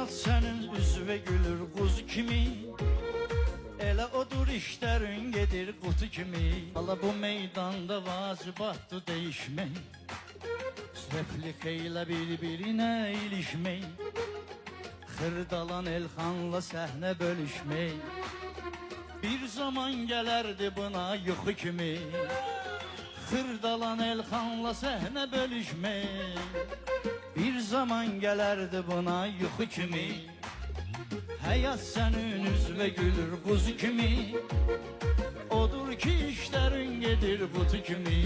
Hayat senin üzve gülür kuzu kimi, elə odur işlərin gedir qutu kimi. Hala bu meydanda vacibattı değişmək, replik ilə bir-birinə ilişmək, xırdalan Elxanla səhnə bölüşmək. Bir zaman gələrdi buna yuxu kimi, xırdalan Elxanla səhnə bölüşmək. Bir zaman gələrdi buna yuxu kimi, həyat sənin üzvə gülür quzu kimi, odur ki işlərin gedir qutu kimi.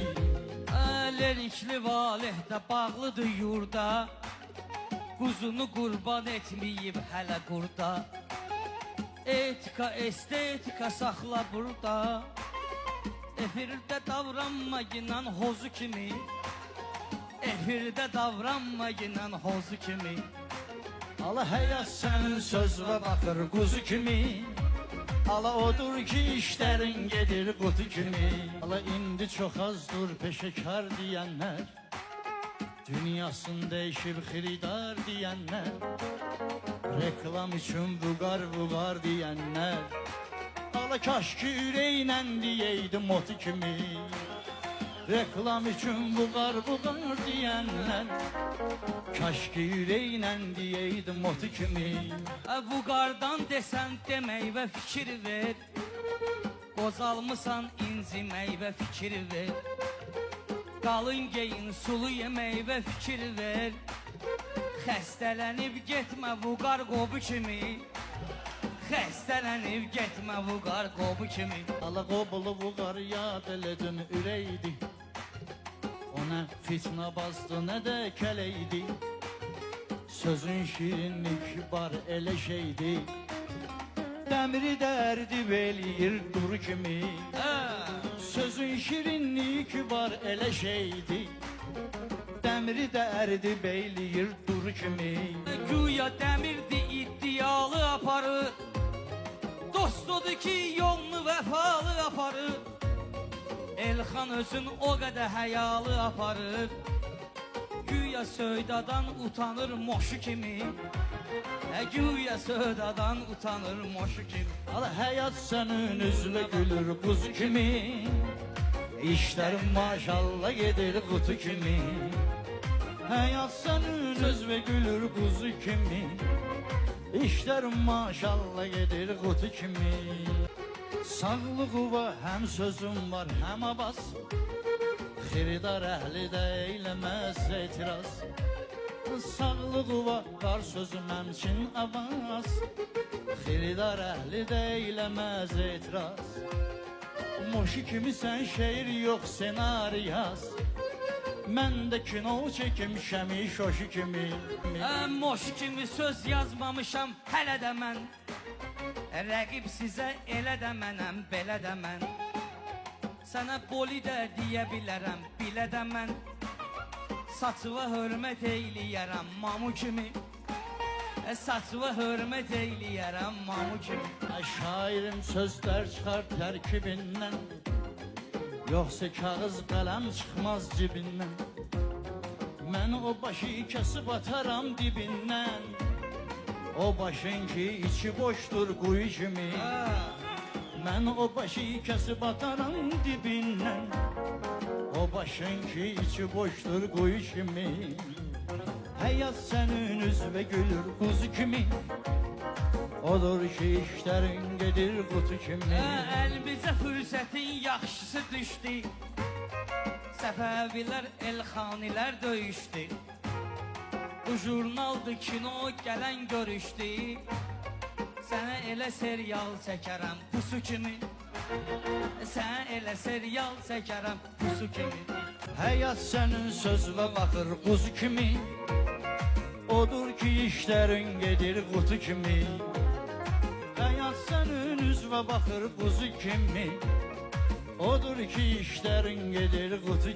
Lerikli valehdə bağlıdır yurda, quzunu qurban etməyib hələ qurda. Etika, estetika saxla burada, efirdə davranma inan hozu kimi, efirdə davranma inan hozu kimi. Ala həyat sənin sözvə baxır quzu kimi, ala odur ki işlərin gedir qutu kimi. Ala indi çox azdır peşəkar deyənlər, dünyasını dəyişib xiridar deyənlər, reklam üçün vuqar deyənlər. Ala kaş ki ürəklə deyəydim motu kimi, reklam üçün vuqar deyənlər, kaş ki ürəklə deyəydim motu kimi. Vuqardan desən demək və fikir ver, qozalmısan incimək və fikir ver. Qalın geyin sulu yemək və fikir ver, xəstələnib getmə vuqar qobu kimi, xəstələnib getmə vuqar qobu kimi. Ala qobulu vuqar yad elədin ürəkdi, o nə fitna bazdı nə də kələydi. Sözün şirinlik var elə şeydi, dəmiri dərdi eləyir duru kimi. Sözün şirinlik var elə şeydi, dəmiri dərdi eləyir duru kimi. Güya dəmirdi iddialı aparır, dostudur ki yolunu vəfalı aparır. Elxan özün o qədər həyalı aparır, güya söydadan utanır moşu kimi, güya söydadan utanır moşu kimi. Ala həyat sənin üzvə gülür quzu kimi, işlərin maşallah gedir qutu kimi. Həyat sənin üzvə gülür quzu kimi, işlərin maşallah gedir qutu kimi. Sağlığı var, həm sözüm var, həm abas, xiridar əhli də eyləməz etiraz. Sağlığı var, sözüm həmçin avaz, xiridar əhli də eyləməz etiraz. Moşu kimi sən şeir yox senari yaz, mən də kino çəkmişəm şoşu kimi. Moşu kimi söz yazmamışam hələ də mən, rəqib sizə elə də mənəm, belə də mən. Sənə boli də deyə bilərəm, bilə də mən. Saçıva hörmət eyləyərəm mamu kimi, saçıva hörmət eyləyərəm mamu kimi. Şairim sözlər çıxar tərkibindən, yoxsa kağız qələm çıxmaz cibindən. Mən o başı kəsib ataram dibindən, o başın ki içi boşdur quyu kimi. Mən o başı kəsib ataram dibindən, o başın ki içi boşdur quyu kimi. Həyat sənin üzvə gülür quzu kimi, odur ki işlərin gedir qutu kimi. Əlimizə fürsətin yaxşısı düşdü, Səfəvilər, Elxanilər döyüşdü. Bu jurnaldı kino gələn görüşdü, sənə elə serial çəkərəm pusu kimi, sənə elə serial çəkərəm pusu kimi. Həyat sənin sözvə baxır quzu kimi, odur ki işlərin gedir qutu kimi. Həyat sənin üzvə baxır quzu kimi, odur ki işlərin gedir qutu kimi.